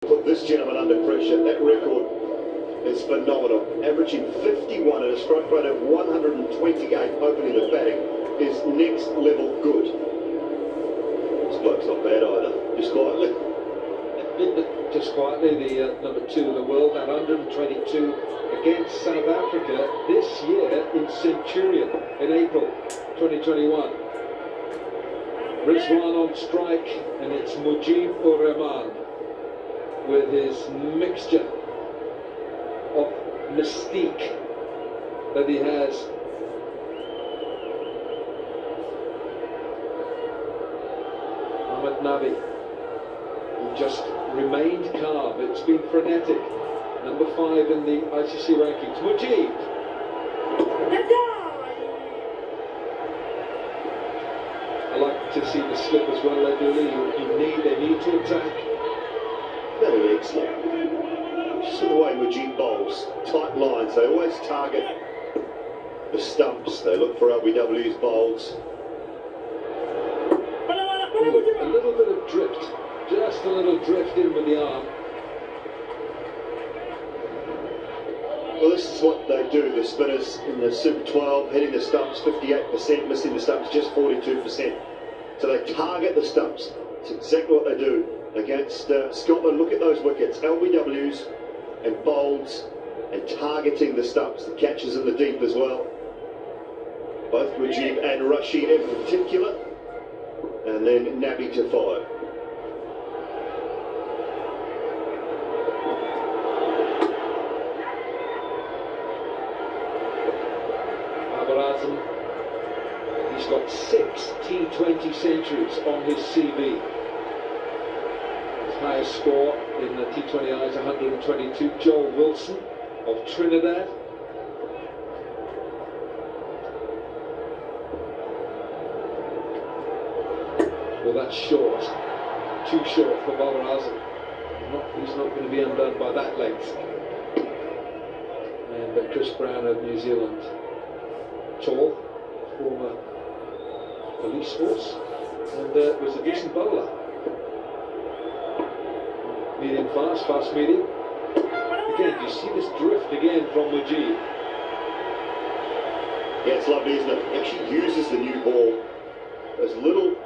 Put this gentleman under pressure. That record is phenomenal. Averaging 51 at a strike rate of 128 opening the batting is next level good. This bloke's not bad either. Just quietly. Just quietly, the number 2 in the world at 122 against South Africa this year in Centurion in April 2021. Rizwan on strike, and it's Mujib ur Rahman with his mixture of mystique that he has. Mohammad Nabi, who just remained calm. It's been frenetic. Number 5 in the ICC rankings. Mujib. I like to see the slip as well. They need to attack. Very excellent. Just the way Mujib bowls, tight lines. They always target the stumps. They look for LBW's bowls. A little bit of drift. Just a little drift in with the arm. Well, this is what they do, the spinners in the Super 12, hitting the stumps 58%, missing the stumps just 42%. So they target the stumps. It's exactly what they do against Scotland. Look at those wickets, LBWs and bowls, and targeting the stumps, the catches in the deep as well. Both Mujib and Rashid in particular, and then Nabi to follow. He's got 6 T20 centuries on his CV. His highest score in the T20I is 122. Joel Wilson of Trinidad. Well, that's short. Too short for Babar Azam. He's not going to be undone by that length. And Chris Brown of New Zealand. Tall, former police force, and was a decent bowler. Medium fast, fast medium. Again, you see this drift again from Mujib. Yeah, it's lovely, isn't it? He actually uses the new ball as a little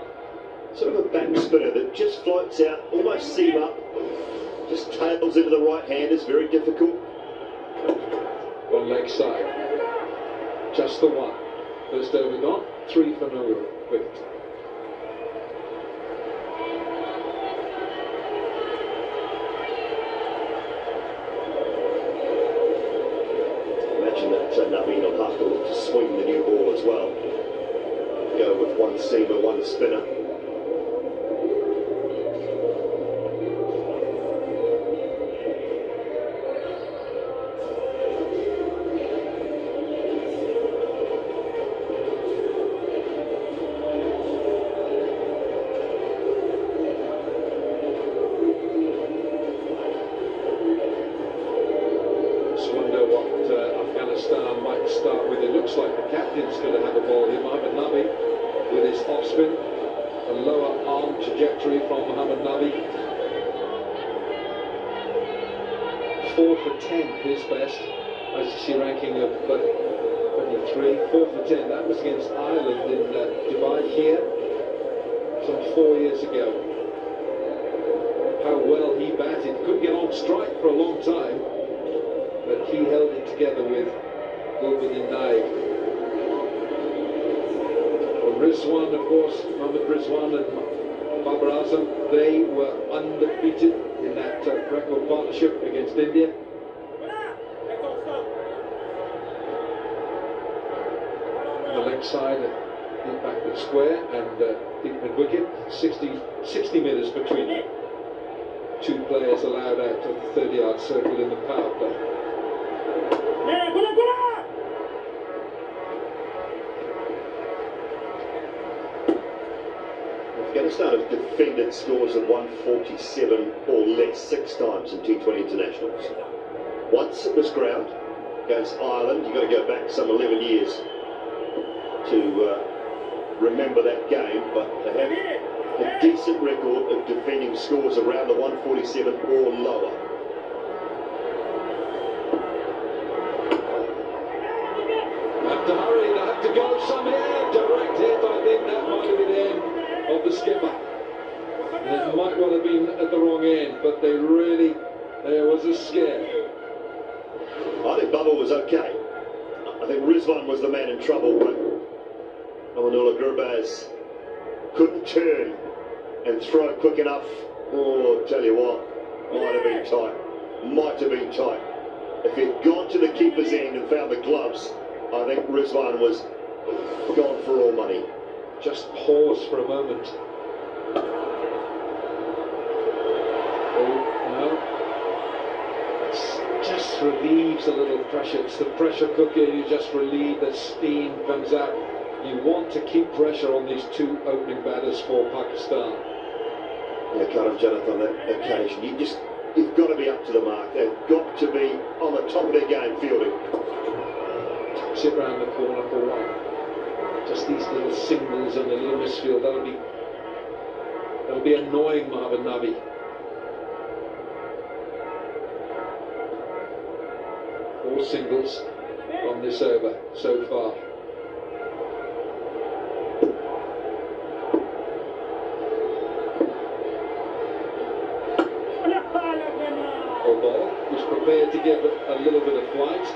sort of a back spinner that just floats out, almost seam up, just tails into the right hand. Is very difficult. On leg side. Just the one. First over gone, 3 for no wicket. Imagine that Naveen will have to look to swing the new ball as well. Go with one seamer, one spinner. Afghanistan might start with. It looks like the captain's going to have a ball here. Mohammad Nabi with his off spin. A lower arm trajectory from Mohammad Nabi. 4 for 10, his best. ICC ranking of 23. 4 for 10. That was against Ireland in Dubai here some 4 years ago. How well he batted. Couldn't get on strike for a long time, but he held it together with Lubin and Naik. Well, Rizwan, of course, Mohammad Rizwan and Babar Azam, they were undefeated in that record partnership against India. On the leg side, deep backward square and deep mid wicket, 60 metres between them. 2 players allowed out of the 30-yard circle in the power play. Afghanistan have defended scores of 147 or less 6 times in T20 internationals. Once it was ground against Ireland. You've got to go back some 11 years to remember that game, but they have a decent record of defending scores around the 147 or lower. Have to hurry, they have to go somewhere. Direct hit, I think that might have been the end of the skipper. And it might well have been at the wrong end, but there was a scare. I think Bubba was okay. I think Rizwan was the man in trouble, but Amanullah Gurbaz couldn't turn and throw quick enough. Oh, tell you what, might have been tight. Might have been tight. If he'd gone to the keeper's end and found the gloves, I think Rizwan was gone for all money. Just pause for a moment. Oh, no. It just relieves a little pressure. It's the pressure cooker, you just relieve, the steam comes out. You want to keep pressure on these two opening batters for Pakistan. Yeah, Karam Janat on that occasion. You've got to be up to the mark. They've got to be on the top of their game fielding. Sit round the corner for one. Just these little singles and a little misfield. That'll be annoying, Marvin Nabi. Four singles on this over so far. Ball, who's prepared to give a little bit of flight.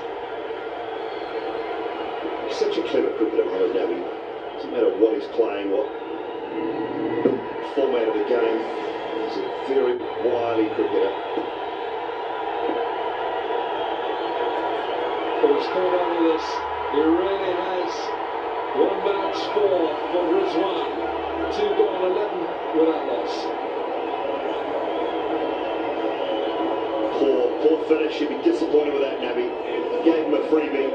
He's such a clever cricketer, Mohamed Nabi. Doesn't matter what he's playing, what format of the game. He's a very wily cricketer. Well, he's caught on with this. He really has. 1 match 4 for Rizwan. 2 gone, 11 without loss. Poor finish. He'd be disappointed with that, Nabi. Gave him a freebie.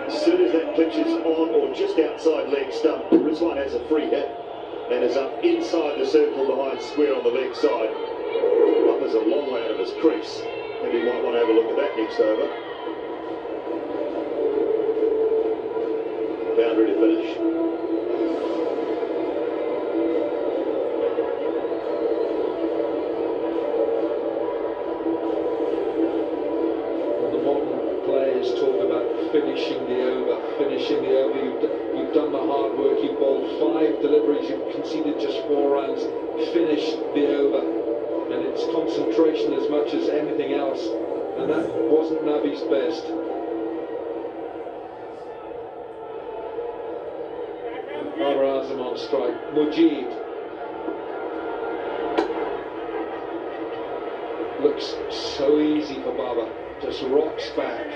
As soon as that pitch is on or just outside leg stump, Rizwan has a free hit and is up inside the circle behind square on the leg side. Butler's a long way out of his crease. Maybe you might want to have a look at that next over. Boundary to finish. Talk about finishing the over. You've done the hard work, you've bowled 5 deliveries, you've conceded just 4 runs, finish the over. And it's concentration as much as anything else, and that wasn't Nabi's best. Babar Azam on strike. Mujib looks so easy for Baba. Just rocks back.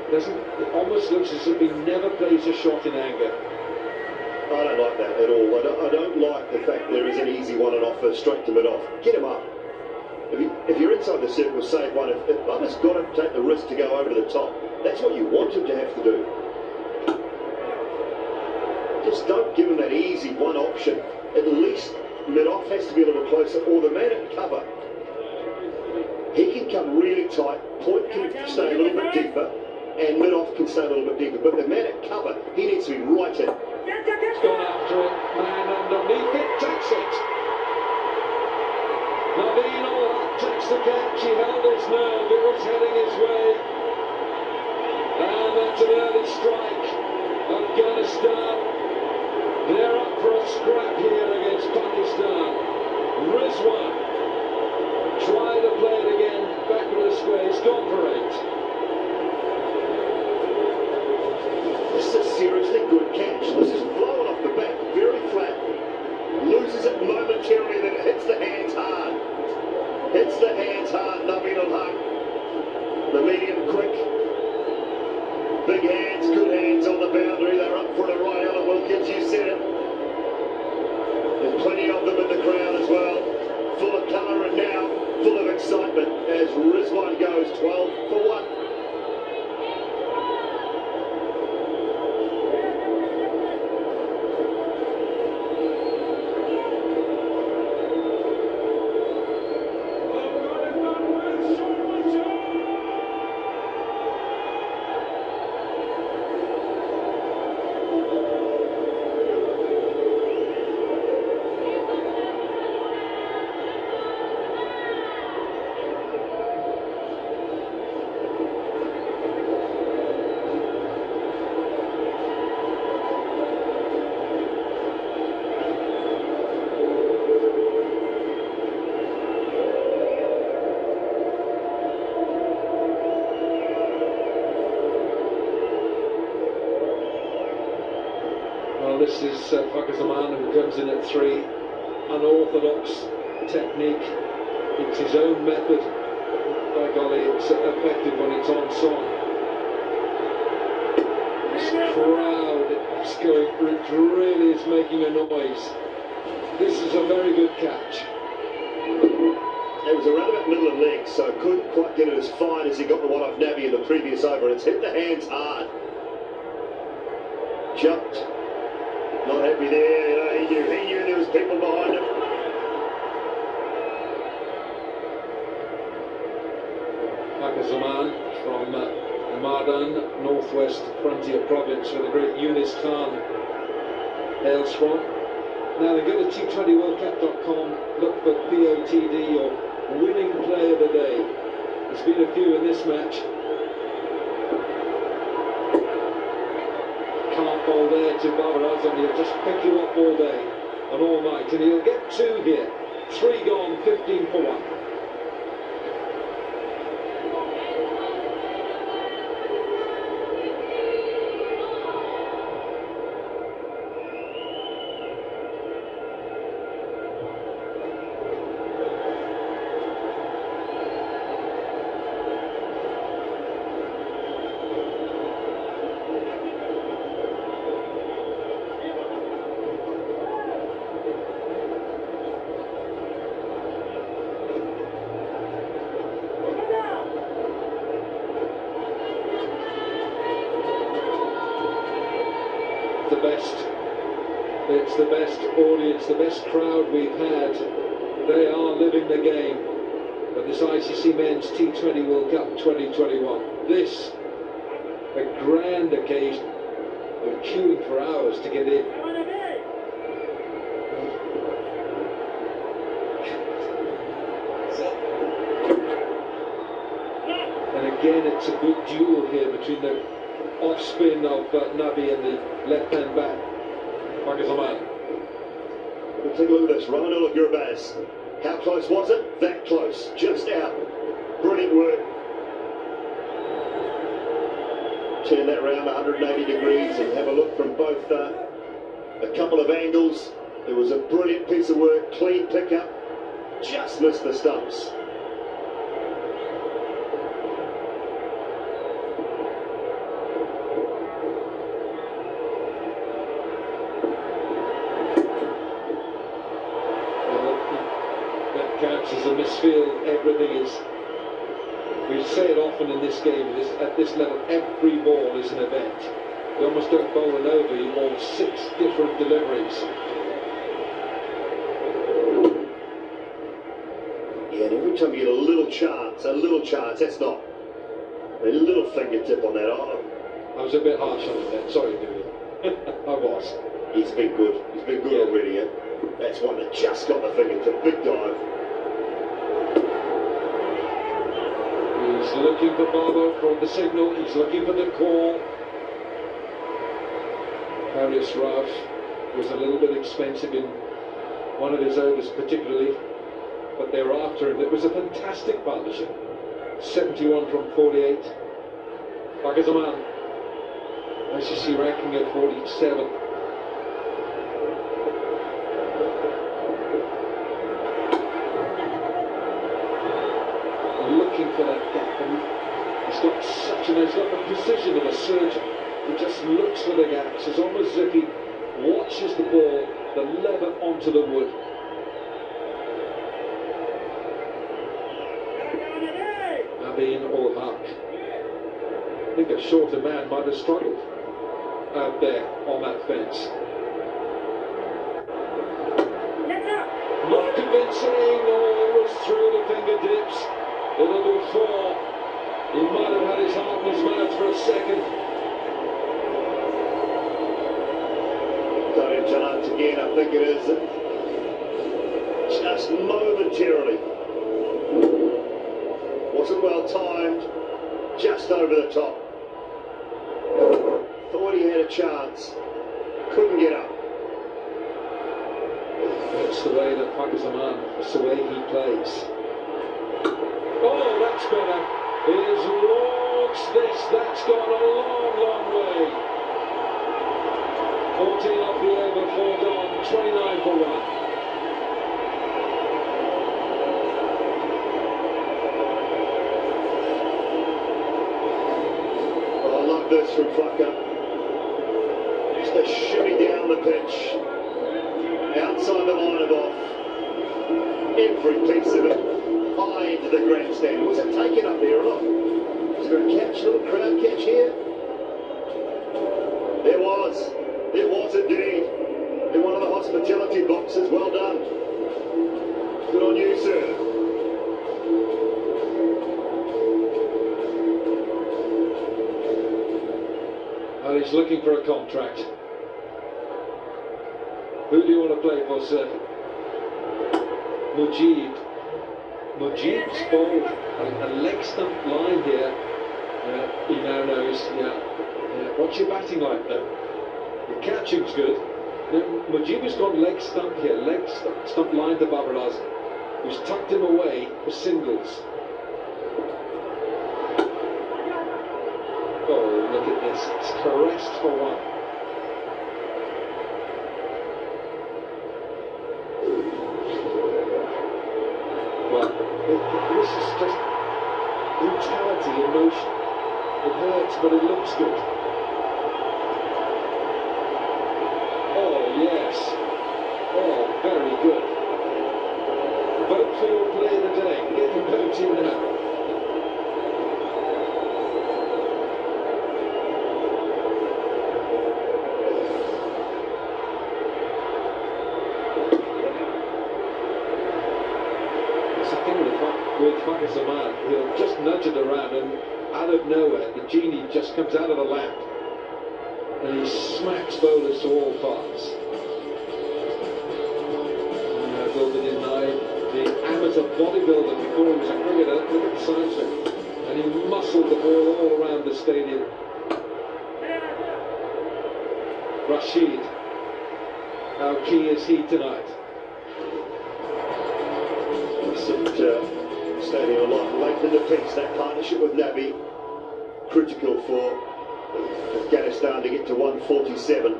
It almost looks as if he never plays a shot in anger. I don't like that at all. I don't like the fact there is an easy one and offer straight to mid-off. Get him up. If you're inside the circle, save one. If Bubba's got to take the risk to go over to the top, that's what you want him to have to do. Just don't give him that easy one option. At least mid-off has to be a little closer, or the man at cover. He can come really tight, point can stay a little bit deeper, and mid-off can stay a little bit deeper. But the man at cover, he needs to be right in. He's gone after it, man underneath it, takes it. Naveen Ul-Haq takes the catch, he held his nerve, it was heading his way. And that's an early strike. Afghanistan, they're up for a scrap here against Pakistan. Rizwan try to play it again, back to the square, he's gone for 8. This is a seriously good catch. This is blowing off the bat, very flat. Loses it momentarily, then it hits the hands hard. Hits the hands hard, Naveen Ul-Haq. The medium quick. Big hands, good hands on the boundary. They're up for a right, Alan Wilkins, you said it. There's plenty of them in the crowd as well. Full of colour and now full of excitement as Rizwan goes 12 for 1. This is Pakistan who comes in at 3. Unorthodox technique. It's his own method. By golly, it's effective when it's on song. This crowd is going, it really is making a noise. This is a very good catch. It was around about middle of leg, so couldn't quite get it as fine as he got the one off Nabi in the previous over. It's hit the hands hard. Jumped. Not happy there. You know, he knew there was people behind him. Pakistan from Mardan, northwest frontier province, where the great Yunus Khan hails from. Now then, go to T20Worldcup.com, look for POTD or winning play of the day. There's been a few in this match. Can't bowl there to Babar Azam. He'll just pick you up all day and all night, and he'll get 2 here. 3 gone, 15 for 1. It's the best audience, the best crowd we've had. They are living the game of this ICC Men's T20 World Cup 2021. This, a grand occasion. We're queuing for hours to get in. And again, it's a good duel here between the off spin of Nabi and the left-hand back. Pakistan. We'll take a look at this. Ramanullah Gurbaz. How close was it? That close. Just out. Brilliant work. Turn that round 180 degrees and have a look from both a couple of angles. It was a brilliant piece of work. Clean pickup. Just missed the stumps. As a misfield, everything is, we say it often in this game, at this level, every ball is an event. You almost don't bowl an over, you bowl 6 different deliveries. Yeah, and every time you get a little chance, that's not a little fingertip on that. Oh. I was a bit harsh on that, sorry, dude. I was. He's been good already, yeah. That's one that just got the fingertip, big dive. He's looking for Barber for the signal, he's looking for the call. Harris Ruff was a little bit expensive in one of his overs particularly, but they were after him. It was a fantastic partnership. 71 from 48. Pakistan, ICC ranking at 47. Looking for that gap, and he's got the precision of a surgeon. He just looks for the gaps. It's almost as if he watches the ball, the lever onto the wood. Nabeen ul Haq. I think a shorter man might have struggled out there on that fence. Not convincing, always through the fingertips. It'll do 4. He might have had his heart in his mouth for a second. Sorry, Janat again, I think it is. Just momentarily. Wasn't well timed. Just over the top. Thought he had a chance. Couldn't get up. That's the way that Pakistan, that's the way he plays. Oh, that's better. He's launched this. That's gone a long, long way. 14 off the over, 4 gone, 29 for 1. Oh, I love this from Fucker. Just a shimmy down the pitch. Outside the line of off. Every piece of it high into the grandstand. Was it taken up there or not? Was there a catch, little crowd catch here? There was. There was indeed. In one of the hospitality boxes. Well done. Good on you, sir. Well, he's looking for a contract. Who do you want to play for, sir? Mujib's ball, a leg stump line here. He now knows, what's your batting like though? The catching's good. Mujib has got leg stump here, stump line to Babaraz, who's tucked him away for singles. Oh, look at this, it's caressed for 1. This is just brutality, emotion. It hurts, but it looks good. Oh, yes. Oh, very good. Vote for your player of the day. Get your vote in now. With Pakistan, he'll just nudge it around and out of nowhere the genie just comes out of the lamp and he smacks bowlers to all parts. Golden denied the amateur bodybuilder before he was a cricketer. Look at the size of him. And he muscled the ball all around the stadium. Rashid, how key is he tonight? Standing a lot late in the piece, that partnership with Nabi, critical for Afghanistan to get to 147.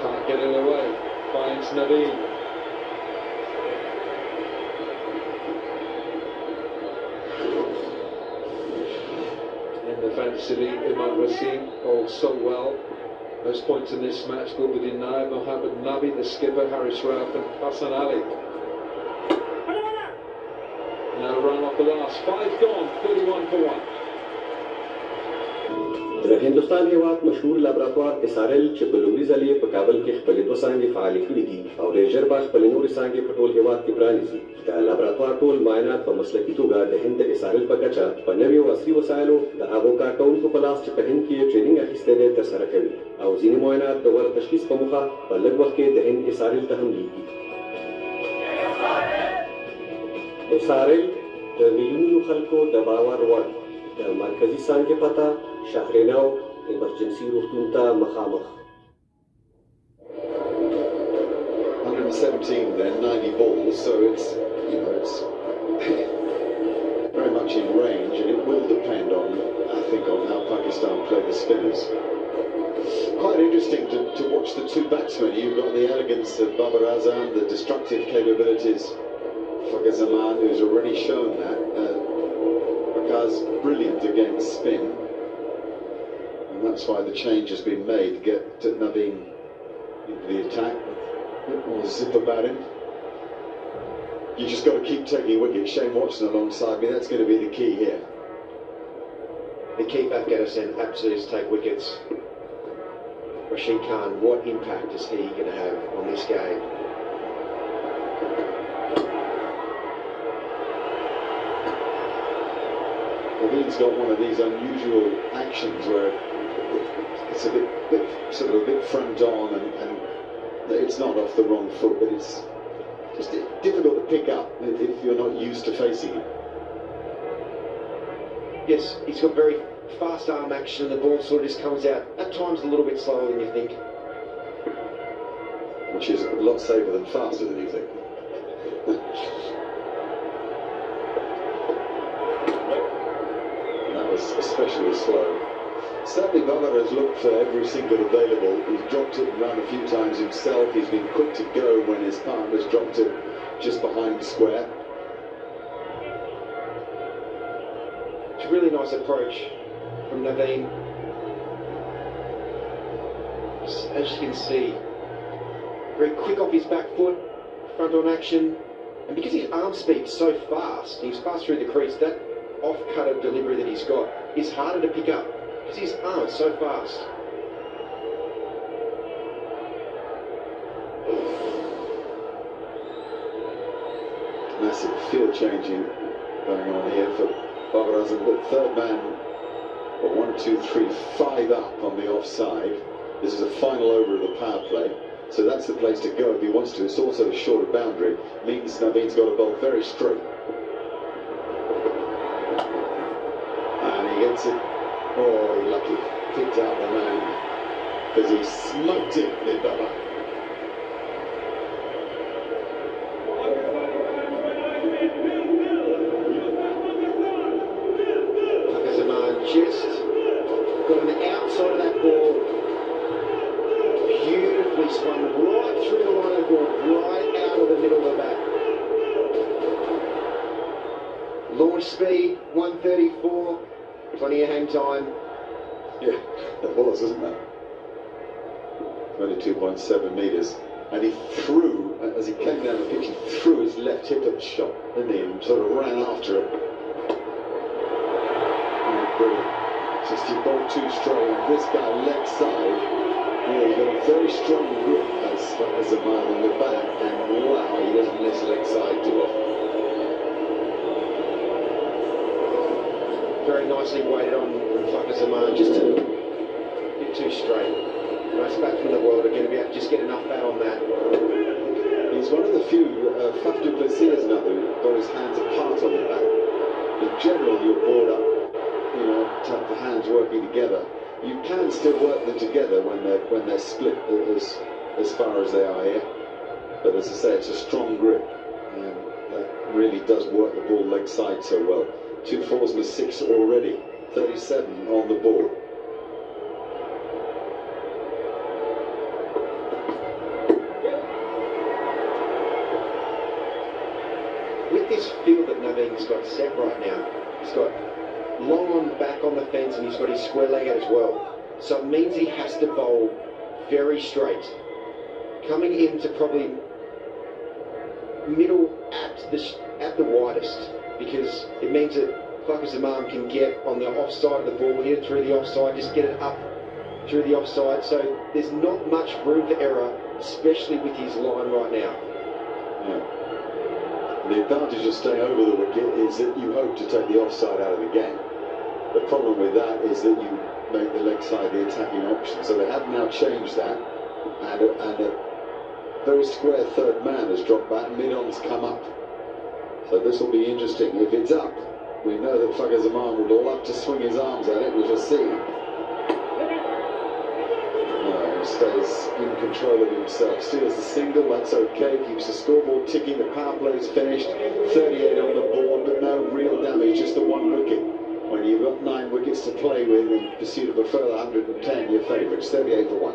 Can't get it away, finds Nabi. Defensively, Imad Wasim all so well. Those points in this match go with Inai, Mohammed Nabi, the skipper, Haris Rauf and Hassan Ali. Now run off the last, 5 gone, 31 for 1. د هندوستان هیواد مشهور لابراتوار اسارل چې په لومړي ځل یې په کابل کې خپلې 2 څانګې فعالې کړې دي او ډېر ژر به خپلې نورې څانګې په ټول هیواد کې پرانیزي. د لابراتوار ټول معاینات په مسلکي توګه د هند د اسارل په کچه په نویو عصري وسایلو د هغو کارکوونکو په لاس چې په هند کې ټریننګ اخیستی دی ترسره کوي او ځینې معاینات د غوره تشخیص په موخه په لږ وخت کې د هند اسارل ته هم لیږي. اسارل د میلیونونو خلکو د باور وړ د مرکزي څانګې پته شهرنو ایمرجنسي روغتون ته مخامخ. 117 then, 90 balls, so it's very much in range, and it will depend on, I think, on how Pakistan play the spinners. Quite interesting to watch the 2 batsmen. You've got the elegance of Babar Azam, the destructive capabilities of Fakhar Zaman, who's already shown that. Fakhar's brilliant against spin. And that's why the change has been made to get Naveen into the attack. A bit more zip about him. You just got to keep taking wickets. Shane Watson alongside me, that's going to be the key here. The key for Afghanistan absolutely is to take wickets. Rashid Khan, what impact is he going to have on this game? Naveen's got one of these unusual actions where it's a bit front on and it's not off the wrong foot, but it's just difficult to pick up if you're not used to facing him. Yes, he's got very fast arm action and the ball sort of just comes out at times a little bit slower than you think. Which is a lot safer than faster than you think. especially slow. Certainly Babar has looked for every single available. He's dropped it and run a few times himself. He's been quick to go when his partner's dropped it just behind square. It's a really nice approach from Naveen. As you can see, very quick off his back foot, front on action, and because his arm speed's so fast, he's fast through the crease, that off-cut of delivery that he's got is harder to pick up because his arm is so fast. Massive field changing going on here for Babar Azam, but third man, well, 1, 2, 3, 5 up on the offside. This is a final over of the power play, so that's the place to go if he wants to. It's also a shorter boundary, means Naveen's got to bowl very straight. And he gets it, oh, lucky, kicked out the man, because he smoked it, Libaba. Just got on the outside of that ball, beautifully swung right through the line of the ball, right out of the middle of the bat. Launch speed 134, plenty of hang time. Yeah, that was, isn't it? 22.7 metres. And he threw, as he came down the pitch, he threw his left hip at the shot, didn't he? And sort of ran after it. Brilliant. Just he bowled too strong, and this guy leg side, yeah, he's got a very strong grip as a man on the back, and wow, he doesn't miss leg side too often. Very nicely weighted on from Fakhar Zaman, just a bit too straight. Most batsmen in the world are going to be able to just get enough bat on that. He's one of the few, Faf du Plessis is another, who got his hands apart on the back. In general, you're bored up. You know, to have the hands working together. You can still work them together when they're split as far as they are here. But as I say, it's a strong grip, and that really does work the ball leg side so well. 2 fours with 6 already, 37 on the board. With this field that Naveen's got set right now, he's got long on back on the fence, and he's got his square leg out as well. So it means he has to bowl very straight, coming into probably middle at the widest, because it means that Fakhar Zaman can get on the offside of the ball, hit it through the offside, just get it up through the offside. So there's not much room for error, especially with his line right now. Yeah. The advantage of staying over the wicket is that you hope to take the offside out of the game. The problem with that is that you make the leg side the attacking option. So they have now changed that, and a very square third man has dropped back, mid-on's come up. So this will be interesting. If it's up, we know that Fakhar Zaman will all up to swing his arms at it, we shall see. No, he stays in control of himself, steals the single, that's okay, keeps the scoreboard ticking, the power play's finished, 38 on the board, but no real damage, just the 1 wicket. When you've got 9 wickets to play with in pursuit of a further 110, your favourites, 38 for 1.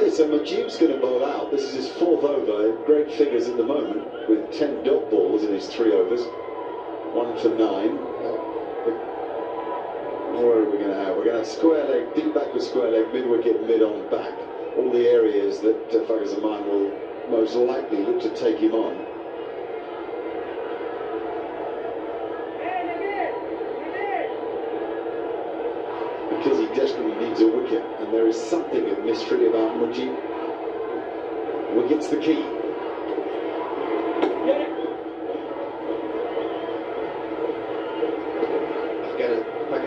So Majib's going to bowl out. This is his 4th over. Great figures at the moment with 10 dot balls in his 3 overs. 1 for 9. What are we going to have? We're going to have square leg, deep back with square leg, mid wicket, mid on back. All the areas that Fakhar Zaman will most likely look to take him on. Because he desperately needs a wicket, and there is something of mystery about Mujib. Wicket's the key.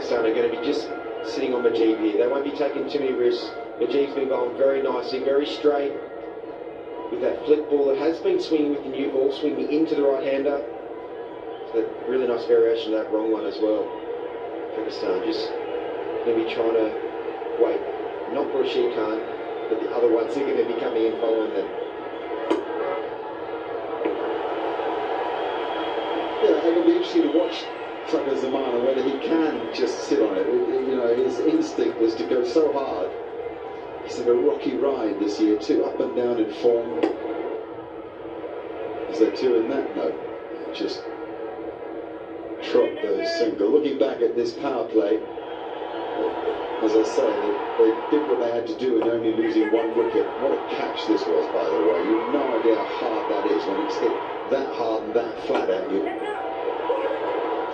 Pakistan are going to be just sitting on Majid here. They won't be taking too many risks. Majid's been going very nicely, very straight with that flick ball that has been swinging with the new ball, swinging into the right-hander. That really nice variation of that wrong one as well. Pakistan just going to be trying to wait, not for Rashid Khan, but the other ones are going to be coming in following them. Yeah, it'll be interesting to watch Fakhar Zaman and whether he can just sit on it. You know, his instinct was to go so hard. He's had a rocky ride this year too, up and down in form. Is there two in that? No. Just trot those single. Looking back at this power play, as I say, they did what they had to do in only losing one wicket. What a catch this was, by the way. You have no idea how hard that is when it's hit that hard and that flat at you.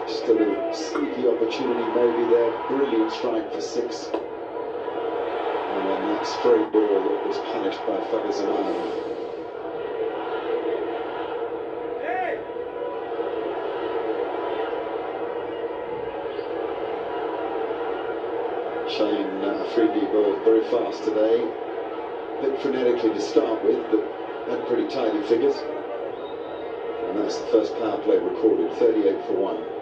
Just a little sneaky opportunity maybe there. Brilliant strike for six. And then that straight ball that was punished by Fakhar Zaman. Shane Afridi bowled very fast today. A bit frenetically to start with, but had pretty tidy figures. And that's the first power play recorded, 38 for 1.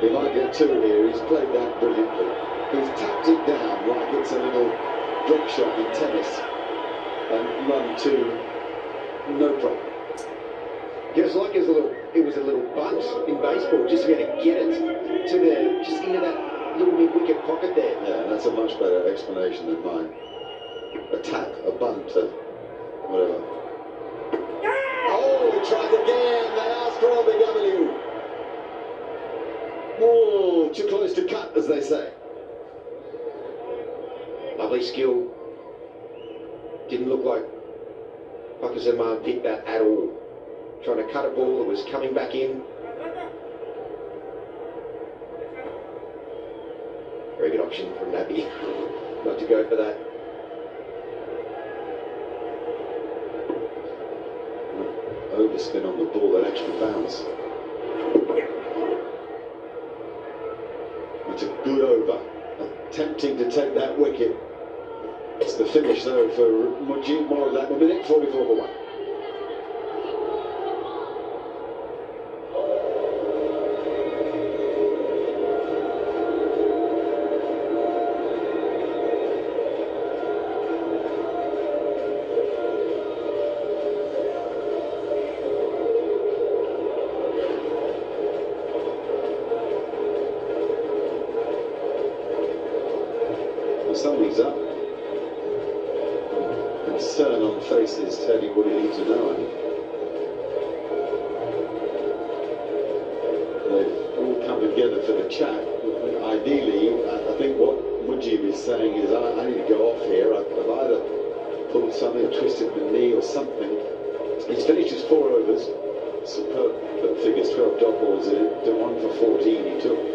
He might get two here. He's played that brilliantly. He's tapped it down like it's a little drop shot in tennis and run two, no problem. Just like it was a little bunt in baseball, just to be able to get it to the, just into that little mid-wicket pocket there. Yeah, that's a much better explanation than mine. A tap, a bunt, whatever. Oh, he tries again. They ask for LBW. Oh, too close to cut, as they say. Lovely skill. Didn't look like Fakhar Zaman picked that at all. Trying to cut a ball that was coming back in. Very good option from Nabi not to go for that. Overspin on the ball that actually bounced. It's a good over. Attempting to take that wicket. It's the finish though for Mujib, more of that. 1 minute 44 for 1. Something's up. Concern on faces tell you what you need to know, I think. They've all come together for the chat. Ideally, I think what Mujib is saying is, I need to go off here. I've either pulled something, twisted the knee or something. He's finished his 4 overs. Superb figures, 12 dot balls in it. To 1 for 14 he took.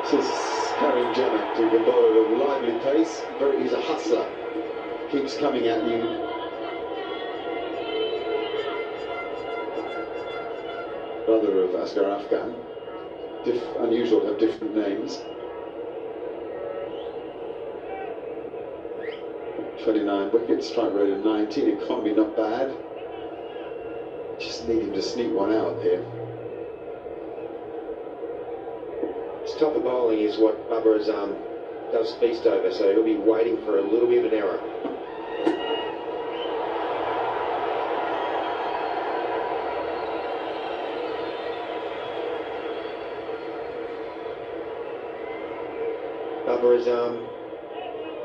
This is Karim Janak, who can bowl at a lively pace. He's a hustler. Keeps coming at you. Brother of Asghar Afghan. unusual to have different names. 29 wickets, strike rate of 19, economy not bad. Just need him to sneak one out here. This type of bowling is what Babar Azam does feast over, so he'll be waiting for a little bit of an error. Babar Azam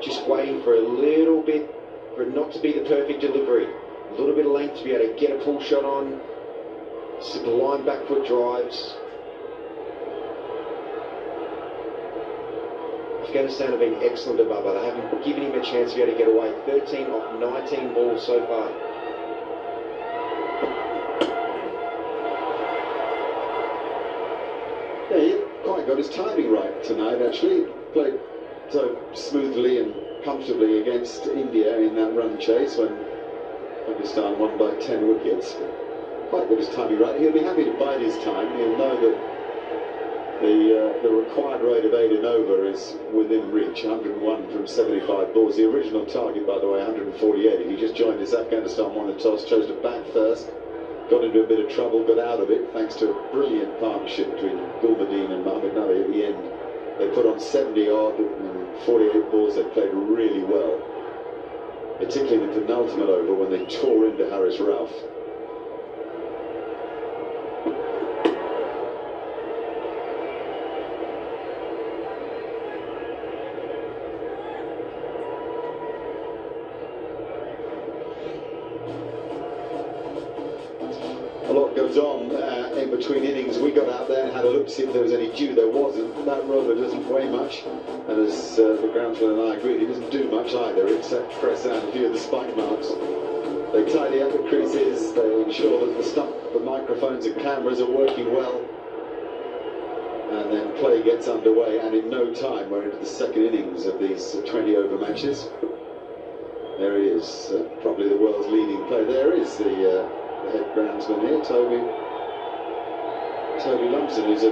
just waiting for a little bit, for it not to be the perfect delivery. A little bit of length to be able to get a pull shot on. Sublime back foot drives. Afghanistan have been excellent to Babar. They haven't given him a chance to be able to get away. 13 off 19 balls so far. Yeah, he quite got his timing right tonight, actually. Played so smoothly and comfortably against India in that run chase when Pakistan won by 10 wickets. Quite got his timing right. He'll be happy to bide his time. He'll know that the required rate of 8 and over is within reach. 101 from 75 balls. The original target, by the way, 148. If he just joined us, Afghanistan won the toss, chose to bat first, got into a bit of trouble, got out of it thanks to a brilliant partnership between Gulmadin and Mohammad Nabi at the end. They put on 70 odd and 48 balls. They played really well, particularly in the penultimate over when they tore into Haris Rauf. A lot goes on in between innings. We got out there and had a look to see if there was any dew. There wasn't. That rover doesn't weigh much, and as the groundsman and I agreed, he doesn't do much either, except press out a few of the spike marks. They tidy up the creases. They ensure that the microphones and cameras are working well, and then play gets underway. And in no time, we're into the second innings of these 20-over matches. There he is, probably the world's leading player. There is the head groundsman here, Toby Lumsden, who's a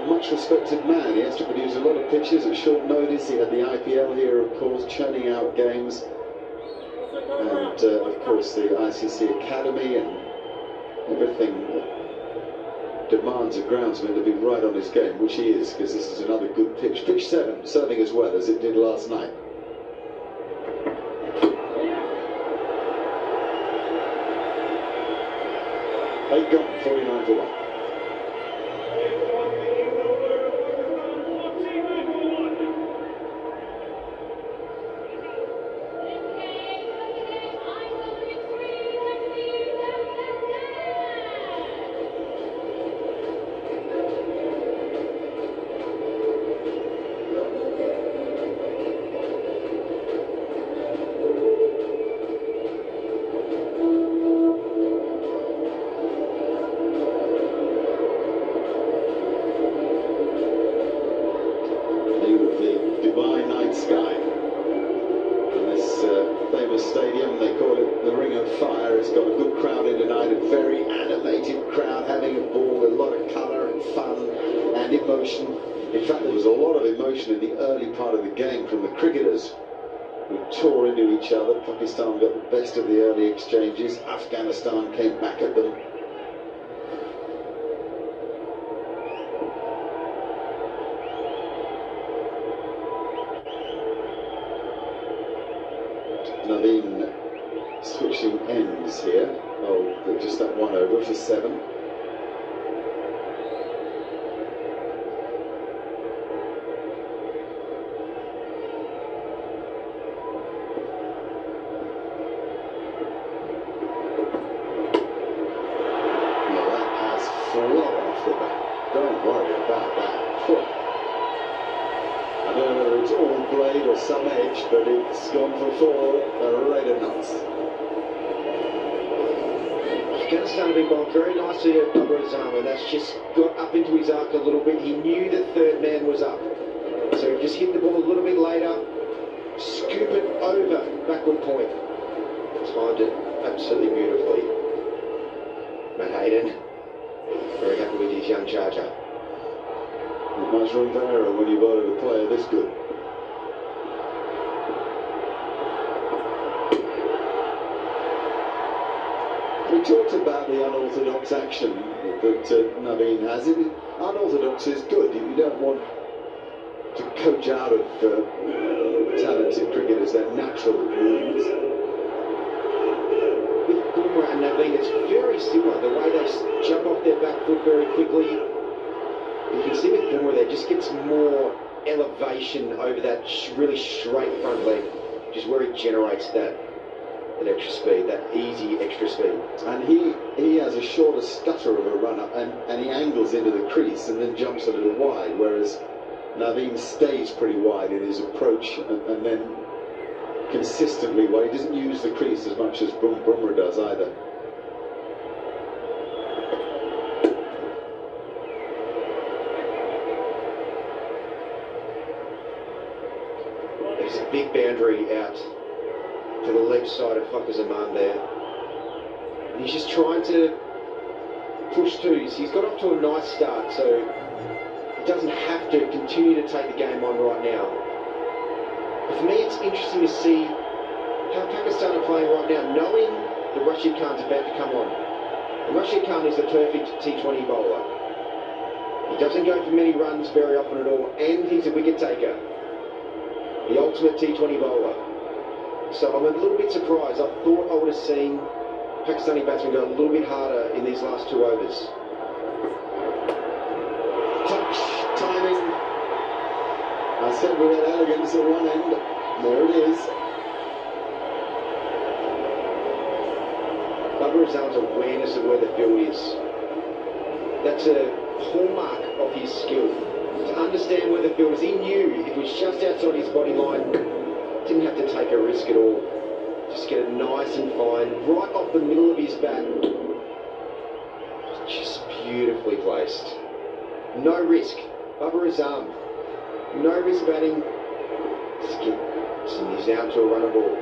much respected man. He has to produce a lot of pitches at short notice. He had the IPL here, of course, churning out games, and of course the ICC Academy, and everything demands a groundsman to be right on his game, which he is, because this is another good pitch. Pitch 7, serving as well as it did last night. Eight gone, 49 for 1. In fact, there was a lot of emotion in the early part of the game from the cricketers who tore into each other. Pakistan got the best of the early exchanges. Afghanistan came back at them. Naveen switching ends here. Oh, just that one over for 7. Don't worry about that. I don't know whether it's all blade or some edge, but it's gone for 4 right at nuts. Afghanistan have been bowled very nicely at Babar Azam, and that's just got up into his arc a little bit. He knew that third man was up, so he just hit the ball a little bit later, scoop it over backward point. Timed it absolutely beautifully. Matt Hayden very happy with his young charger. much room for error when you've got a player this good. We talked about the unorthodox action that Naveen has. Unorthodox is good. You don't want to coach out of talented cricketers their natural moves. With Bumrah and Naveen, it's very similar. The way they jump off their back foot very quickly. You can see with Bumrah there just gets more elevation over that really straight front leg, which is where he generates that extra speed, that easy extra speed. And he has a shorter stutter of a run-up and he angles into the crease and then jumps a little wide, whereas Naveen stays pretty wide in his approach and then consistently wide. He doesn't use the crease as much as Bumrah does either. There's a big boundary out to the left side of Zaman there. And he's just trying to push twos. He's got off to a nice start, so he doesn't have to continue to take the game on right now. But for me, it's interesting to see how Pakistan are playing right now, knowing that Rashid Khan's about to come on. And Rashid Khan is the perfect T20 bowler. He doesn't go for many runs very often at all, and he's a wicket taker. The ultimate T20 bowler. So I'm a little bit surprised. I thought I would have seen Pakistani batsmen go a little bit harder in these last 2 overs. Touch, timing. I said we had elegance at one end. There it is. Babar Azam's awareness of where the field is. That's a hallmark of his skill. To understand where the field is. He knew if it was just outside his body line, didn't have to take a risk at all. Just get it nice and fine, right off the middle of his bat. Just beautifully placed. No risk. Babar Azam. No risk batting. Just he's out to a runner ball.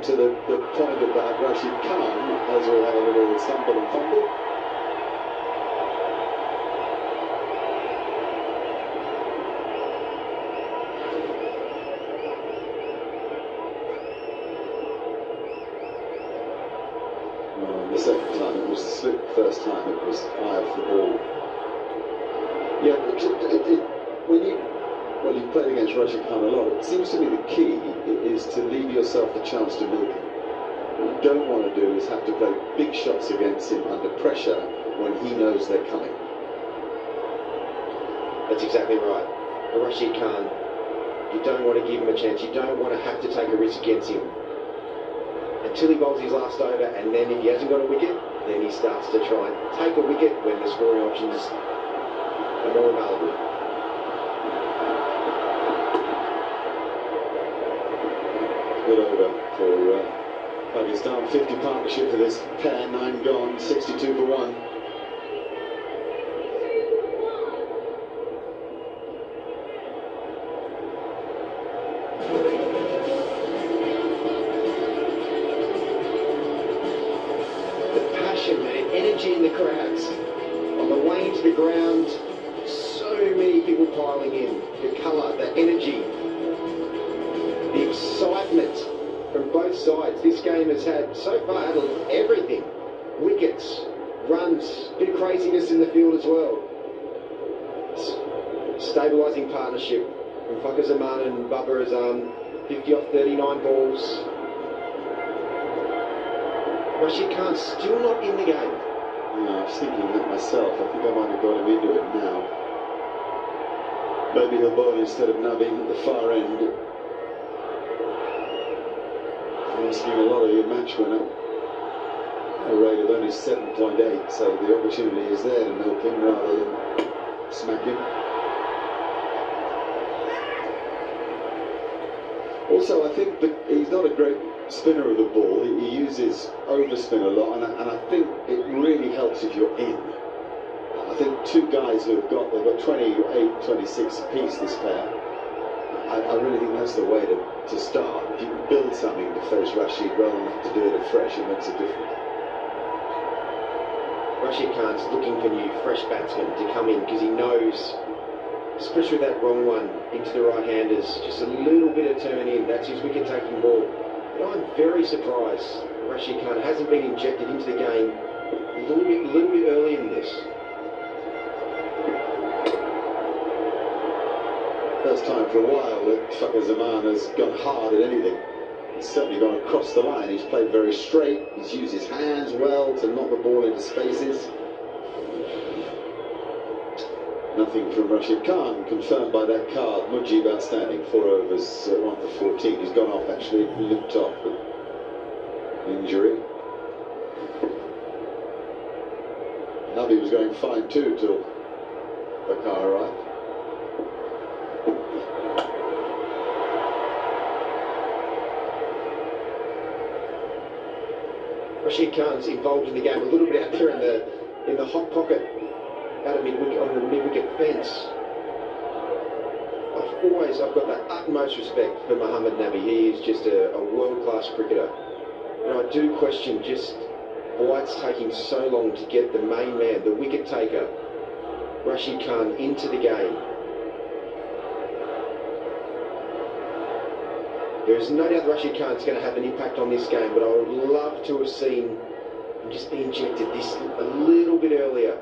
To the point about Rashid Khan, as we had a little stumble and fumble. The second time it was the slip, first time it was eye of the ball. Yeah, when you played against Rashid Khan a lot, it seems to me the key is to leave yourself the chance to milk him. What you don't want to do is have to play big shots against him under pressure when he knows they're coming. That's exactly right. Rashid Khan, you don't want to give him a chance. You don't want to have to take a risk against him. Until he bowls his last over, and then if he hasn't got a wicket, then he starts to try and take a wicket when the scoring options are more available. Good over for Pakistan. 50 partnership for this pair, 9 gone, 62 for 1. The passion and energy in the crowds. On the way into the ground, so many people piling in. The colour, the energy. The excitement from both sides. This game has had, so far, everything. Wickets, runs, bit of craziness in the field as well. Stabilising partnership from Zaman and Babar Azam. 50 off 39 balls. Rashid Khan's still not in the game. Yeah, I was thinking that myself. I think I might have got him into it now. Maybe he'll bowl instead of Naveen at the far end. Asking a lot of your match winner, a rate of only 7.8, so the opportunity is there to milk him rather than smack him. Also, I think that he's not a great spinner of the ball. He uses overspin a lot, and I think it really helps if you're in. I think two guys they've got 28, 26 apiece, this pair. I really think that's the way to start. If you can build something to face Rashid rather than have to do it afresh, it makes a difference. Rashid Khan's looking for new, fresh batsmen to come in because he knows, especially with that wrong one into the right-handers, just a little bit of turn in, that's his wicket-taking ball. But I'm very surprised Rashid Khan hasn't been injected into the game a little bit early in this. First time for a while that Fakhar Zaman has gone hard at anything. He's certainly gone across the line. He's played very straight. He's used his hands well to knock the ball into spaces. Nothing from Rashid Khan, confirmed by that card. Mujib outstanding, 4 overs, 1 for 14. He's gone off, actually, looped off with injury. Nabi was going fine too till Bakar arrived. Rashid Khan's involved in the game a little bit out there in the hot pocket, out of mid-wicket, on the mid-wicket fence. I've got the utmost respect for Mohammad Nabi. He is just a world-class cricketer. And I do question just why it's taking so long to get the main man, the wicket taker, Rashid Khan, into the game. There's no doubt Rashid Khan's going to have an impact on this game, but I would love to have seen him just be injected this a little bit earlier.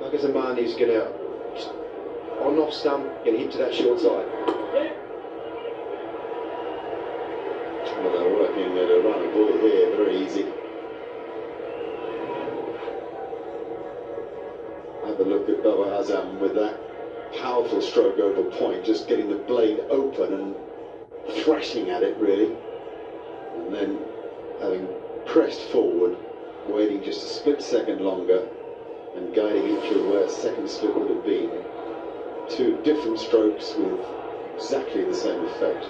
Fakhar Zaman is going to, just on off stump, going to hit to that short side. Well, they're working at a run ball here, very easy. Have a look at Babar Azam with that powerful stroke over point, just getting the blade open and thrashing at it really, and then having pressed forward, waiting just a split second longer and guiding it through where a second slip would have been. Two different strokes with exactly the same effect.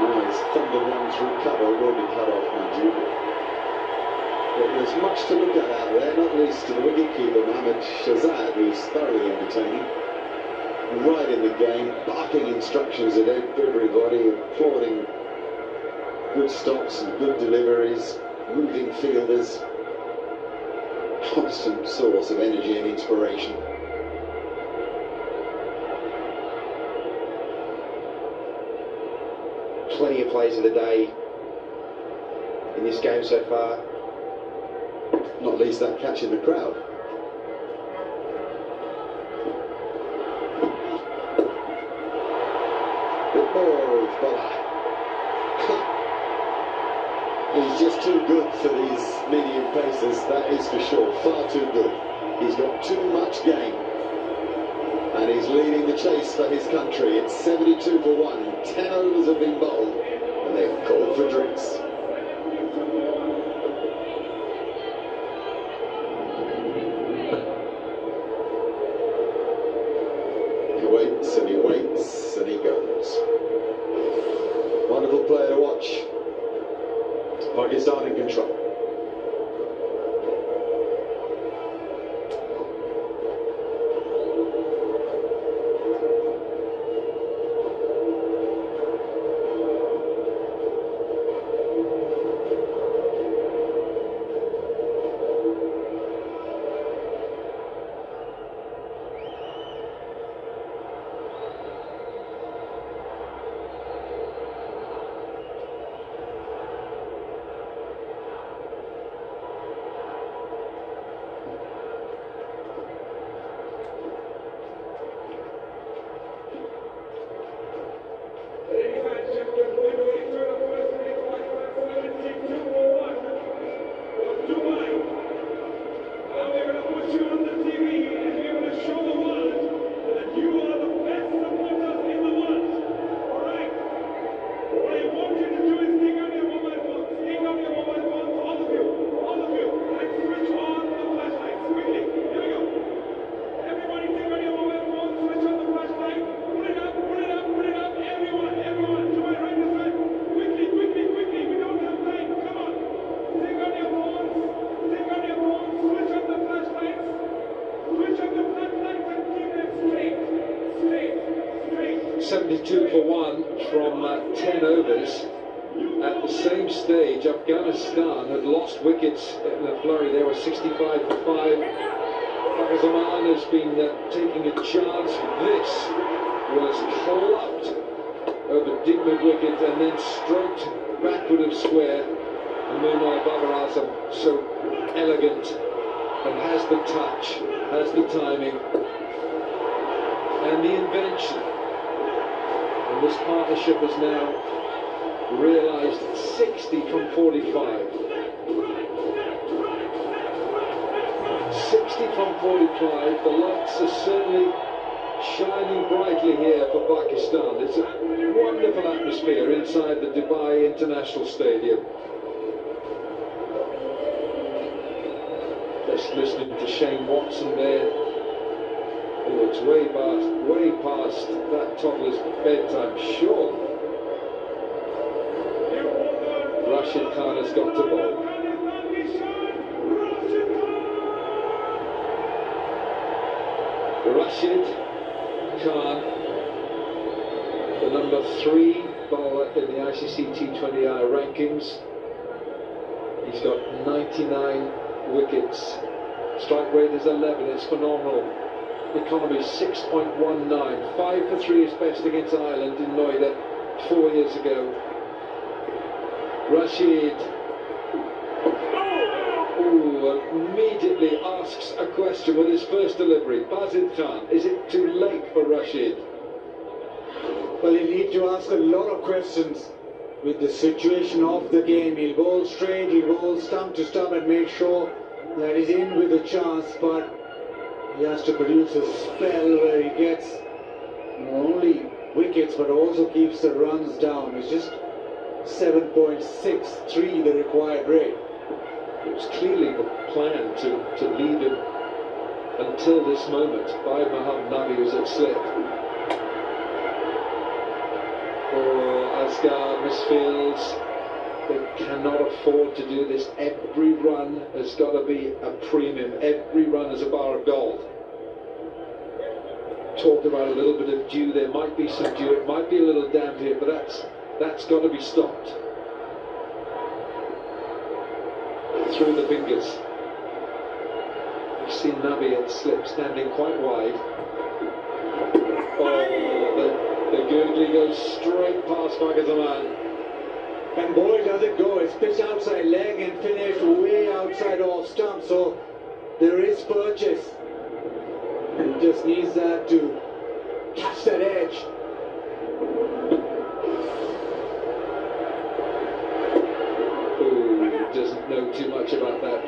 Now his thunder runs through cover, will be cut off, mind you. But there's much to look at out there, not least to the wicketkeeper Mohammad Shahzad, who's thoroughly entertaining. Right in the game, barking instructions at everybody, applauding good stops and good deliveries, moving fielders, constant source of energy and inspiration. Plenty of plays of the day in this game so far. Not least that catch in the crowd. He's just too good for these medium pacers, that is for sure, far too good. He's got too much game, and he's leading the chase for his country. It's 72 for 1, 10 overs have been bowled, and they've called for drinks. He waits and he waits and he goes. Wonderful player to watch. Pakistan in control. 72 for 1 from 10 overs. At the same stage, Afghanistan had lost wickets in a flurry. They were 65 for 5. Pakistan has been taking a chance. This was clubbed over deep mid-wicket and then stroked backward of square. And meanwhile, Babar Azam, so elegant and has the touch, has the timing and the invention. And this partnership has now realised 60 from 45. 60 from 45, the lights are certainly shining brightly here for Pakistan. It's a wonderful atmosphere inside the Dubai International Stadium. Just listening to Shane Watson there. Oh, it's way past that toddler's bedtime, sure. Rashid Khan has got to bowl. Rashid Khan, the number 3 bowler in the ICC T20I rankings. He's got 99 wickets. Strike rate is 11, it's phenomenal. Economy 6.19. 5 for 3 is best against Ireland in Noida 4 years ago. Rashid immediately asks a question with his first delivery. Bazid Khan, is it too late for Rashid? Well, he'll need to ask a lot of questions with the situation of the game. He'll bowl straight, he'll bowl stump to stump and make sure that he's in with a chance, but he has to produce a spell where he gets not only wickets but also keeps the runs down. It's just 7.63 the required rate. It was clearly the plan to leave him until this moment by Mohammad Nabi, who's at slip. Asghar misfields. They cannot afford to do this. Every run has got to be a premium. Every run is a bar of gold. Talked about a little bit of dew. There might be some dew. It might be a little damp here, but that's got to be stopped. Through the fingers. You've seen Nabi at slip, standing quite wide. Oh, the googly goes straight past Pakistan. And boy, does it go. It's pitched outside leg and finished way outside off stump. So there is purchase. And he just needs that to catch that edge. Doesn't know too much about that.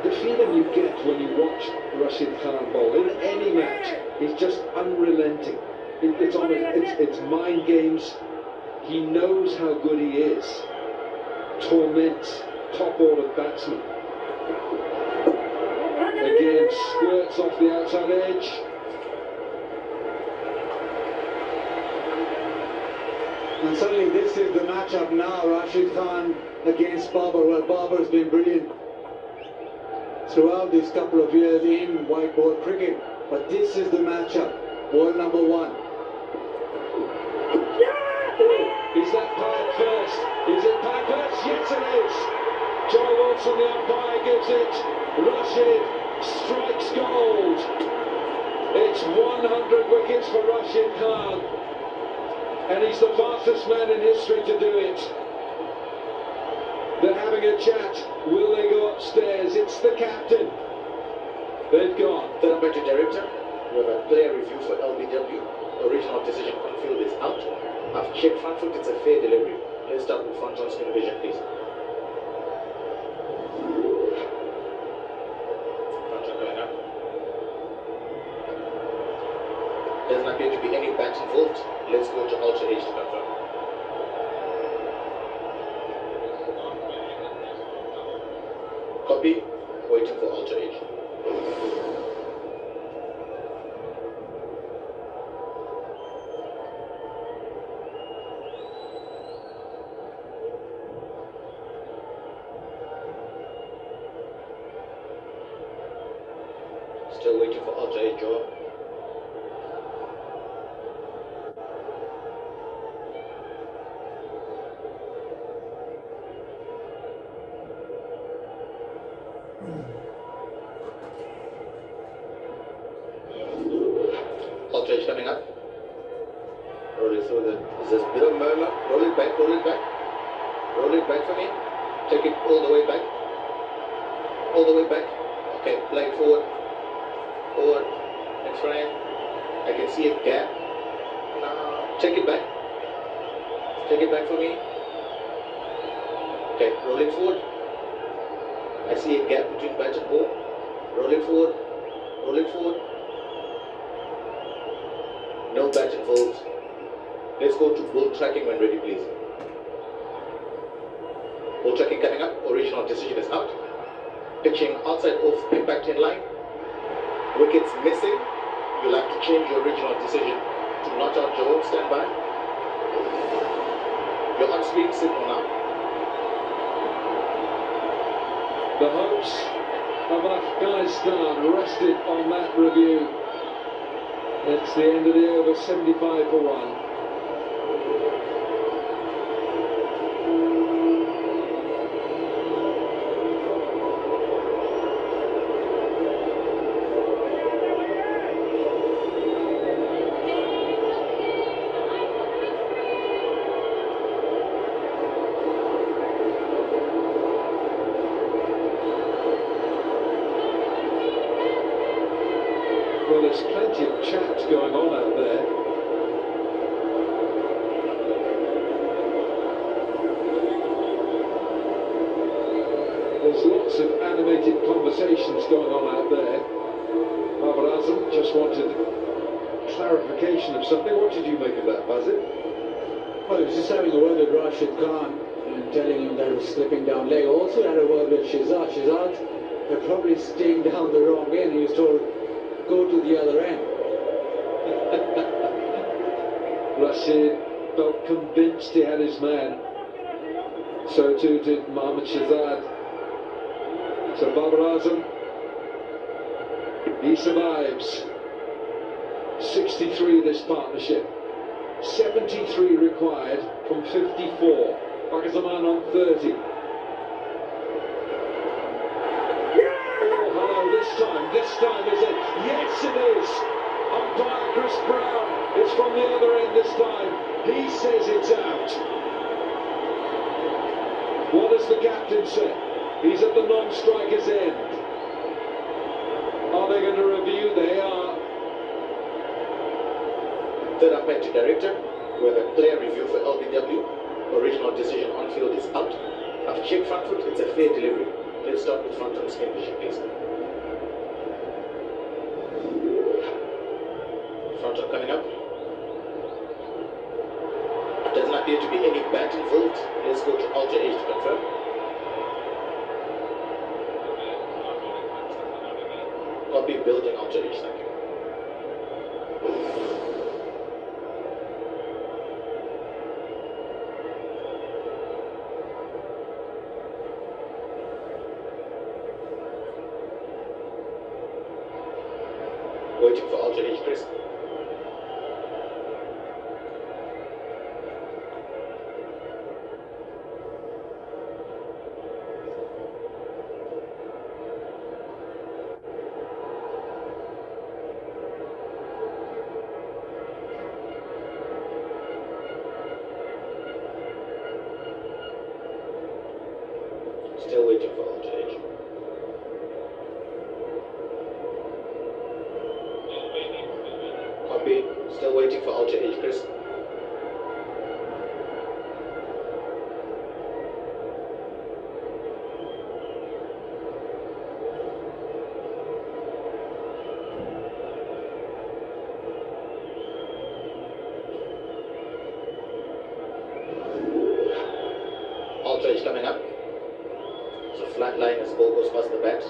The feeling you get when you watch Rashid Khan bowl in any match is just unrelenting. It's mind games. He knows how good he is. Torments top order batsmen. Again, squirts off the outside edge. And suddenly this is the matchup now. Rashid Khan against Babar. Well, Babar's been brilliant throughout these couple of years in white ball cricket, but this is the matchup. Ball number 1. Is that PAK first? Is it PAK first? Yes, it is. Joy Wilson, the umpire, gives it. Rashid strikes gold. It's 100 wickets for Rashid Khan, and he's the fastest man in history to do it. They're having a chat. Will they go upstairs? It's the captain. They've gone. The Deputy Director, we have a player review for LBW. Original decision on field is out. I've checked front foot, it's a fair delivery. Let's start with front on spin vision, please. Front on going up. Doesn't appear to be any bat involved. Let's go to ultra H to confirm. Copy, waiting for ultra H. Still waiting for ultra H, Joe. So there's a bit of murmur. Roll it back, roll it back. Roll it back for me. Take it all the way back. All the way back. Okay, play forward. Forward. Next frame. I can see a gap. Now, take it back. Take it back for me. Okay, roll it forward. I see a gap between bat and ball. Roll it forward. Roll it forward. No bat involved. Let's go to ball tracking when ready, please. Ball tracking coming up. Original decision is out. Pitching outside off impact in line. Wickets missing. You'll have to change your original decision to not out your own standby. You're on screen signal now. The hopes of Afghanistan rested on that review. It's the end of the over, 75 for 1. Well, there's plenty of chat going on out there. There's lots of animated conversations going on out there. Babarazam just wanted clarification of something. What did you make of that, Bazit? Well, he was just having a word with Rashid Khan and telling him that he was slipping down leg. Also had a word with Shehzad. Shehzad, they're probably staying down the wrong end. He was told, go to the other end. Rashid felt convinced he had his man. So too did Mohammad Shehzad. So Babarazam, he survives. 63 this partnership. 73 required from 54. Pakistan on 30. This time is it? Yes, it is. Umpire Chris Brown is from the other end this time. He says it's out. What does the captain say? He's at the non-striker's end. Are they going to review? They are. Third umpire to director. We have a player review for LBW. Original decision on field is out. I've checked front foot. It's a fair delivery. Let's start with front on skin vision, please. Front on coming up. Doesn't appear to be any bat involved. Let's go to Ultra Age to confirm. Copy building Ultra Age, thank you. Waiting for Ultra Age, Chris. Still waiting for Ultra Age. Copy. Still waiting for Ultra Age, Chris. Ultra Age coming up. So flat line as ball goes past the bat.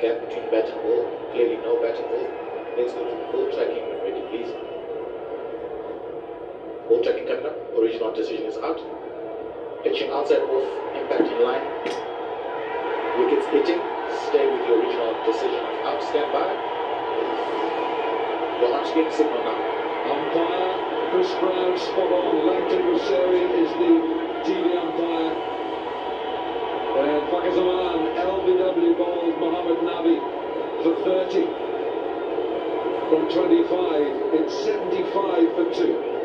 Gap between bat and ball. Clearly no bat involved. Let's go to ball tracking when ready, please. Ball tracking coming up. Original decision is out. Pitching outside off. Impact in line. Wickets hitting. Stay with your original decision of out. Stand by. You're on screen signal now. Umpire Chris Brown, spot on. Langton Ruseri is the TV umpire. And Pakistan, LBW bowled Mohammad Nabi for 30. From 25, it's 75 for 2.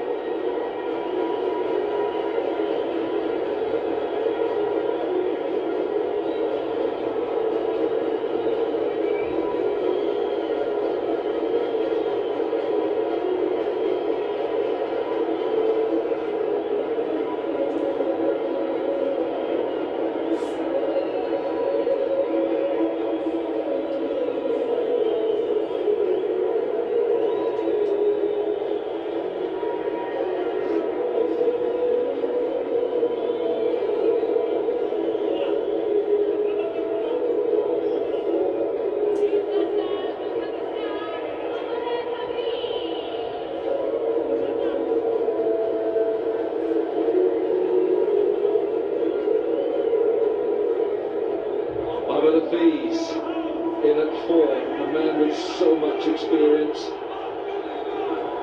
form, a man with so much experience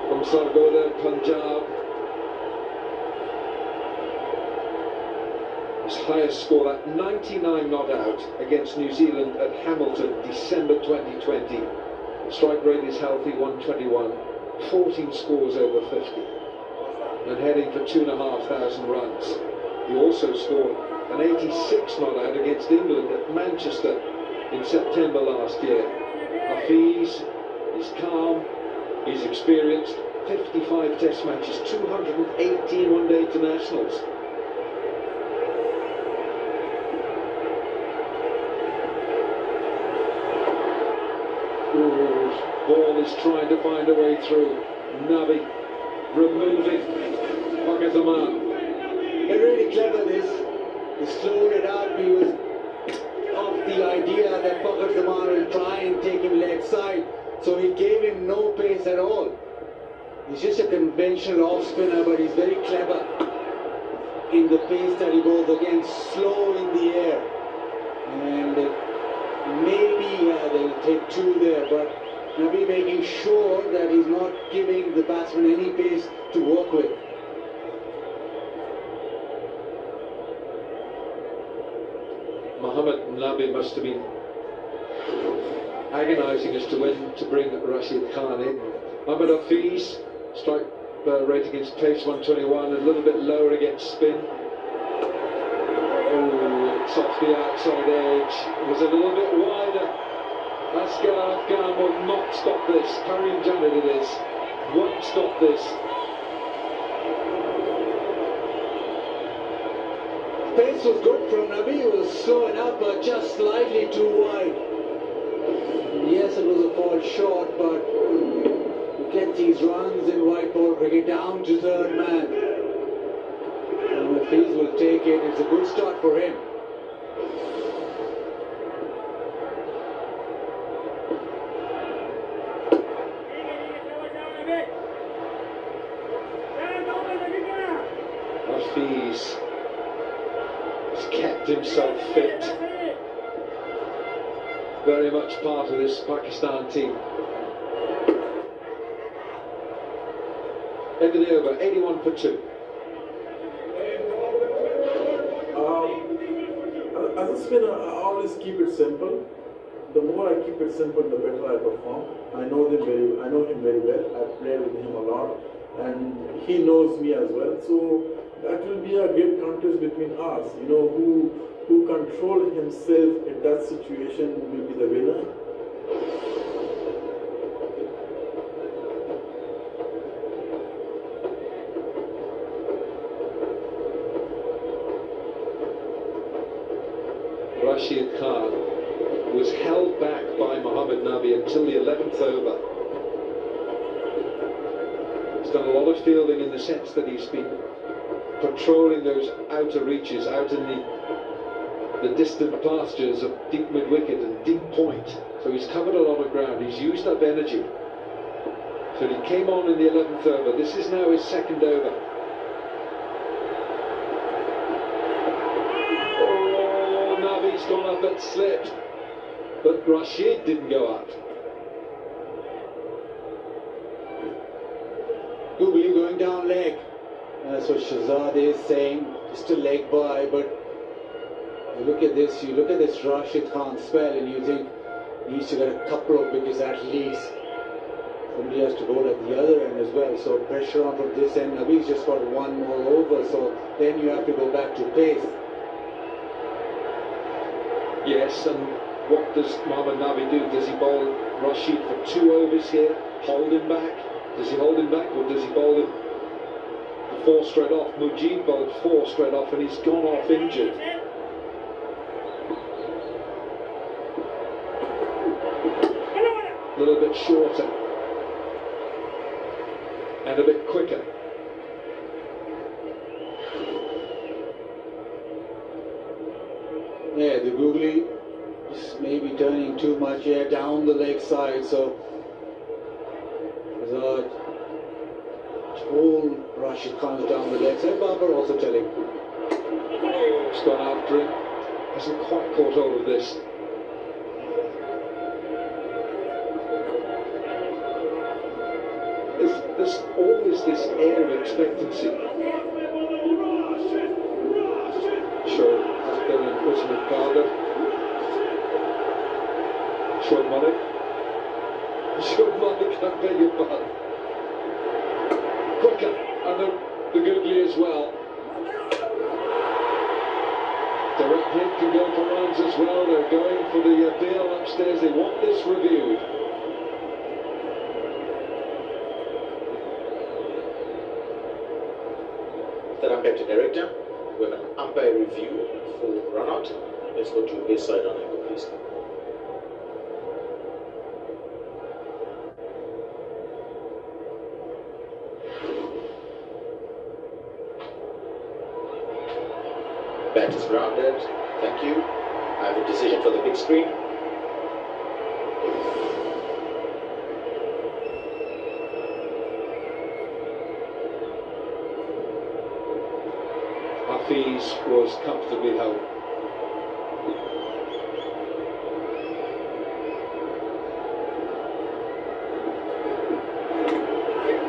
from Sargodha, Punjab. His highest score at 99 not out against New Zealand at Hamilton, December 2020. Strike rate is healthy, 121. 14 scores over 50. And heading for 2,500 runs. He also scored an 86 not out against England at Manchester in September last year. Hafiz is calm, he's experienced, 55 test matches, 218 one-day internationals. Ball is trying to find a way through. Nabi removing Pakistan. They're really clever this. He slowed it up. He was of the idea that Pakistan will try and take him leg side. So he gave him no pace at all. He's just a conventional off spinner, but he's very clever in the pace that he goes against, slow in the air. And maybe they'll take two there, but Nabi making sure that he's not giving the batsman any pace to work with. Mohammad Nabi must have been agonising as to when to bring Rashid Khan in. Mohammad Hafiz, strike rate against pace 121, a little bit lower against spin. Oh, it's off the outside edge. It was a little bit wider. Asghar Afghan will not stop this. Karim Janet it is. Won't stop this. Pace was good from Nabi. He was slow enough, but just slightly too wide. Yes, it was a fall short, but you get these runs in white ball cricket down to third man. And Hafiz will take it. It's a good start for him. Hafiz has kept himself fit. Very much part of this Pakistan team. End of the over, 81 for 2. As a spinner, I always keep it simple. The more I keep it simple, the better I perform. I know him very well. I've played with him a lot, and he knows me as well. So that will be a great contest between us. You know, who control himself in that situation will be the winner. Rashid Khan was held back by Mohammad Nabi until the 11th over. He's done a lot of fielding in the sense that he's been patrolling those outer reaches, out in the distant pastures of deep mid-wicket and deep point. So he's covered a lot of ground, he's used up energy. So he came on in the 11th over. This is now his second over. Oh, Nabi's gone up at slip, but Rashid didn't go up. Googly going down leg. That's what Shahzad is saying. Just a leg by, but you look at this Rashid Khan spell and you think he needs to get a couple of wickets at least. Somebody has to bowl at the other end as well. So pressure on from this end. Nabi's just got one more over, so then you have to go back to pace. Yes, and what does Mohammad Nabi do? Does he bowl Rashid for 2 overs here? Hold him back? Does he hold him back, or does he bowl him 4 straight off? Mujib bowled 4 straight off and he's gone off injured. A little bit shorter and a bit quicker. Yeah, the googly just maybe turning too much down the leg side, so the whole Rashid Khan's down the leg side. Babar also telling. He's gone after him, hasn't quite caught hold of this. there's always this air of expectancy. Sure, after an Usman Father. Sean Malik, I beg your pardon. Quicker, and the googly as well. Direct hit can go for runs as well. They're going for the deal upstairs. They want this reviewed. The umpire to director. We have an umpire review for run out. Let's go to his side on angle, please. Bat is grounded. Thank you. I have a decision for the big screen. Hafiz was comfortably held.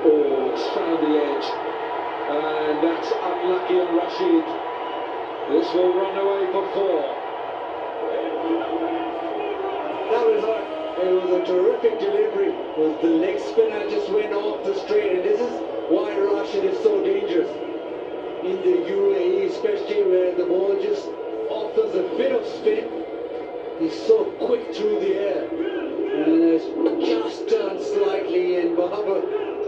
Oh, it's found the edge. And that's unlucky on Rashid. This will run away for 4. It was a terrific delivery. The leg spinner just went off the straight, and this is why Rashid is so dangerous in the UAE, especially where the ball just offers a bit of spin. He's so quick through the air, and it's just turned slightly, and Bahaba,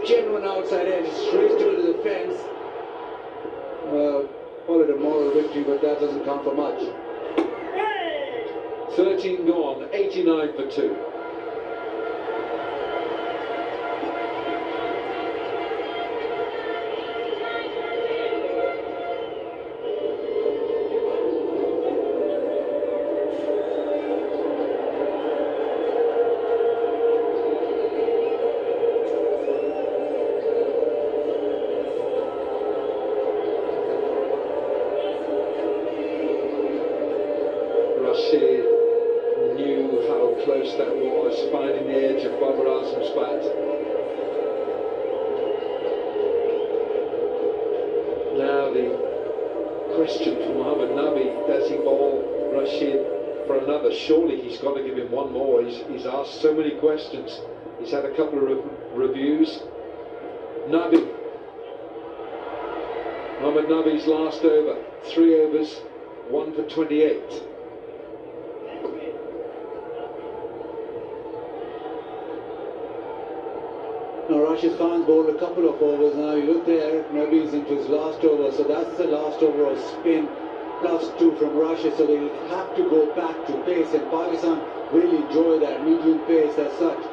genuine outside edge, straight through the fence. Call it a moral victory, but that doesn't count for much. 13 gone, 89 for 2. Rashid knew how close that was, finding the edge of Babar Azam's bat. Now the question for Mohammad Nabi, does he bowl Rashid for another? Surely he's got to give him one more. He's asked so many questions. He's had a couple of reviews. Nabi. Mohammad Nabi's last over. 3 overs, 1 for 28. Now Rashid Khan's bowled a couple of overs now. You look there, Nabi's into his last over, so that's the last over of spin +2 from Rashid, so they'll have to go back to pace, and Pakistan will enjoy that medium pace as such.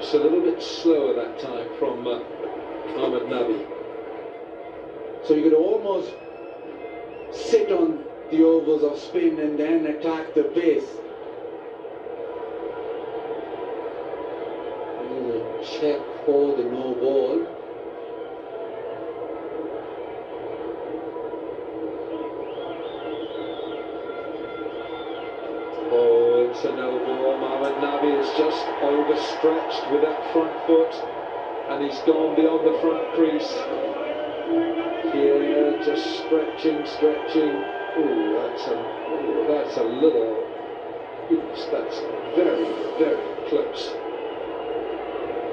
Just a little bit slower that time from Mohammad Nabi. So you could almost sit on the overs of spin and then attack the pace. Check for the no ball. Oh, it's a no ball. Mohammad Nabi is just overstretched with that front foot, and he's gone beyond the front crease. Here, just stretching. Oh, that's a little. Oops, that's very, very close.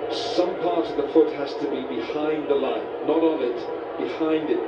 Some part of the foot has to be behind the line, not on it, behind it.